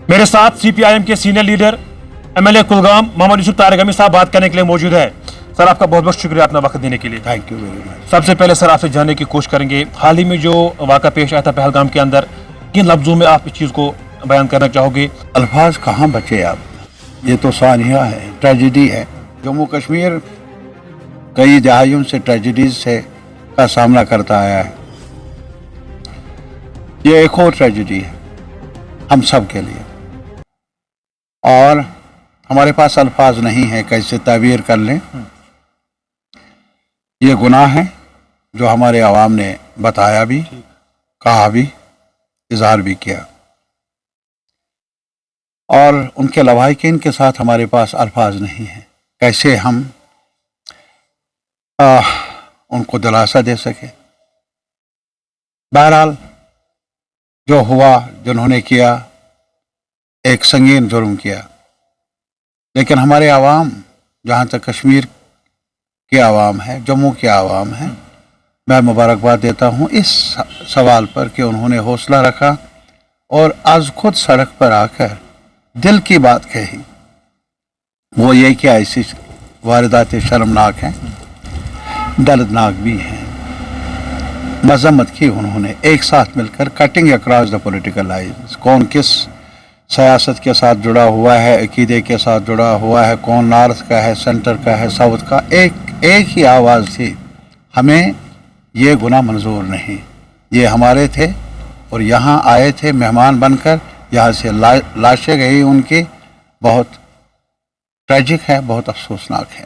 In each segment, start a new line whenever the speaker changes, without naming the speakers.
मेरे साथ CPIM के senior leader MLA Kulgam Mohammad Yusuf Tariq Amir साहब बात करने के लिए मौजूद है। सर, आपका बहुत बहुत शुक्रिया अपना वक्त देने के लिए।
Thank you very much.
सबसे पहले सर आपसे जानने की कोशिश करेंगे, हाल ही में जो वाक़ा पेश आया था पहलगाम के अंदर, किन लफ्जों में आप इस चीज़ को बयान करना चाहोगे?
अल्फाज कहाँ बचे आप, ये तो सानिया है, ट्रेजिडी है। जम्मू कश्मीर कई दहाइयों से ट्रेजिडीज से का सामना करता आया है। ये एक और ट्रेजिडी है हम सब के लिए, और हमारे पास अल्फाज नहीं है कैसे ताबीर कर लें। ये गुनाह है जो हमारे आवाम ने बताया भी, कहा भी, इजहार भी किया, और उनके लवाहिकीन के साथ हमारे पास अल्फाज नहीं है कैसे हम उनको दिलासा दे सके। बहरहाल जो हुआ, जिन्होंने किया, एक संगीन जुर्म किया, लेकिन हमारे आवाम, जहाँ तक कश्मीर के आवाम है, जम्मू के आवाम है, मैं मुबारकबाद देता हूँ इस सवाल पर कि उन्होंने हौसला रखा और आज खुद सड़क पर आकर दिल की बात कही। वो ये कि ऐसी वारदात शर्मनाक हैं, दर्दनाक भी हैं। मजम्मत की उन्होंने एक साथ मिलकर, cutting across the political lines. कौन किस सियासत के साथ जुड़ा हुआ है, अकीदे के साथ जुड़ा हुआ है, कौन नॉर्थ का है, सेंटर का है, साउथ का, एक ही आवाज़ थी, हमें ये गुनाह मंजूर नहीं। ये हमारे थे और यहाँ आए थे मेहमान बनकर, यहाँ से लाशें गई उनकी, बहुत ट्रेजिक है, बहुत अफसोसनाक है।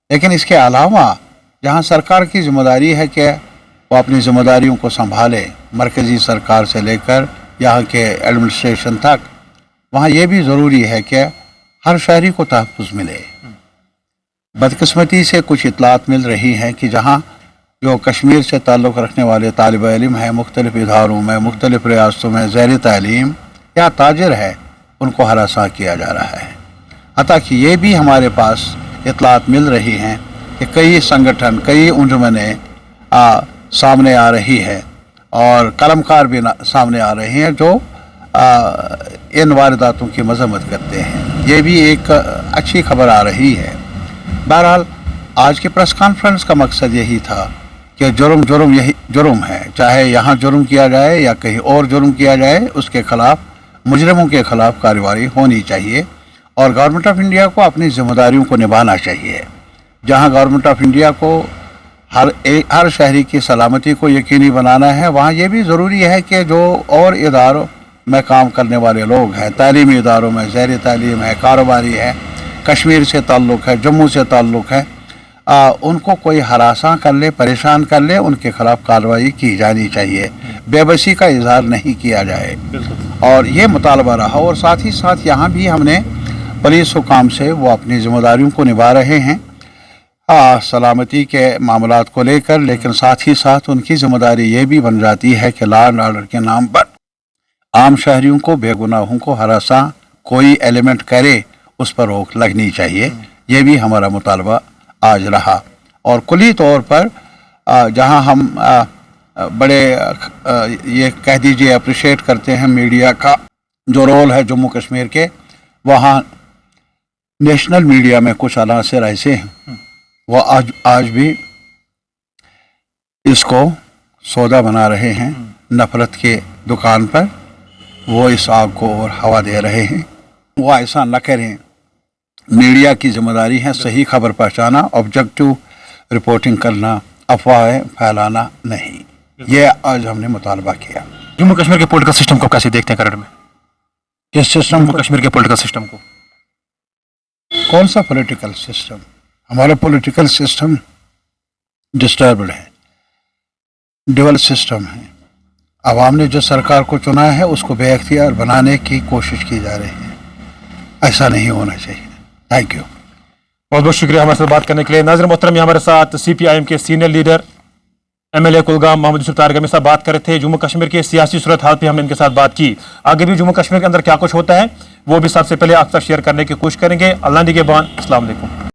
लेकिन इसके अलावा जहाँ सरकार की जिम्मेदारी है कि वो अपनी जिम्मेदारियों को संभाले, मरकज़ी सरकार से लेकर यहाँ के एडमिनिस्ट्रेशन तक, वहाँ ये भी ज़रूरी है कि हर शहरी को तहफ़्फ़ुज़ मिले। बदकिस्मती से कुछ इतलात मिल रही हैं कि जहाँ जो कश्मीर से ताल्लुक़ रखने वाले तालिब इल्म हैं, मुख्तलिफ़ इदारों में, मुख्तलिफ़ रियासतों में ज़ेर तालीम या ताजिर है, उनको हरासा किया जा रहा है। हत्ता कि ये भी हमारे पास इतलात मिल रही हैं कि कई संगठन, कई अंजुमनें सामने आ रही है और कलमकार भी सामने आ रहे हैं जो इन वारदातों की मजम्मत करते हैं। ये भी एक अच्छी खबर आ रही है। बहरहाल आज की प्रेस कॉन्फ्रेंस का मकसद यही था कि जुर्म यही जुर्म है, चाहे यहाँ जुर्म किया जाए या कहीं और जुर्म किया जाए, उसके खिलाफ, मुजरिमों के खिलाफ कार्रवाई होनी चाहिए और गवर्नमेंट ऑफ इंडिया को अपनी जिम्मेदारियों को निभाना चाहिए। जहाँ गवर्नमेंट ऑफ इंडिया को हर शहरी की सलामती को यकीनी बनाना है, वहाँ ये भी ज़रूरी है कि जो और इदारों में काम करने वाले लोग हैं, तालीमी इदारों में, ज़ेर तालीम है, कारोबारी है, कश्मीर से ताल्लुक़ है, जम्मू से ताल्लुक़ है, उनको कोई हरासा कर ले, परेशान कर ले, उनके खिलाफ कार्रवाई की जानी चाहिए। बेबसी का इजहार नहीं किया जाए, और ये मुतालबा रहा। और साथ ही साथ यहाँ भी हमने पुलिस हुकाम से वो अपनी जिम्मेदारियों को निभा रहे हैं सलामती के मामलात को लेकर, लेकिन साथ ही साथ उनकी जिम्मेदारी ये भी बन जाती है कि लॉ एंड ऑर्डर के नाम पर आम शहरियों को, बेगुनाहों को हरासा कोई एलिमेंट करे, उस पर रोक लगनी चाहिए। ये भी हमारा मुतालबा आज रहा। और कुली तौर पर जहां हम बड़े ये कह दीजिए अप्रिशिएट करते हैं मीडिया का जो रोल है जम्मू कश्मीर के, वहाँ नेशनल मीडिया में कुछ अनासर ऐसे हैं वो आज भी इसको सौदा बना रहे हैं नफरत के दुकान पर। वो इस आग को और हवा दे रहे हैं। वो ऐसा न करें। मीडिया की जिम्मेदारी है सही खबर पहुंचाना, ऑब्जेक्टिव रिपोर्टिंग करना, अफवाहें फैलाना नहीं। ये आज हमने मुतालबा किया।
जम्मू कश्मीर के पॉलिटिकल सिस्टम को कैसे देखते हैं करड़ में?
किस सिस्टम को?
कश्मीर के पॉलिटिकल सिस्टम को।
कौन सा पॉलिटिकल सिस्टम? हमारा पॉलिटिकल सिस्टम डिस्टर्ब्ड है, डुअल सिस्टम है। आवाम ने जो सरकार को चुना है उसको बेअख्तियार बनाने की कोशिश की जा रही है। ऐसा नहीं होना चाहिए। Thank you.
बहुत बहुत शुक्रिया हमारे साथ बात करने के लिए। नाज़रीन मोहतरम, हमारे साथ CPIM के senior leader MLA Kulgam Mohammad Yusuf Tariq Amir साहब बात कर रहे थे। जम्मू कश्मीर की सियासी सूरत हाल पे हमने इनके साथ बात की। आगे भी जम्मू कश्मीर के अंदर क्या कुछ होता है वो भी सबसे पहले आप तक शेयर करने की कोशिश करेंगे। अल्लाह निगहबान। अस्सलाम वालेकुम।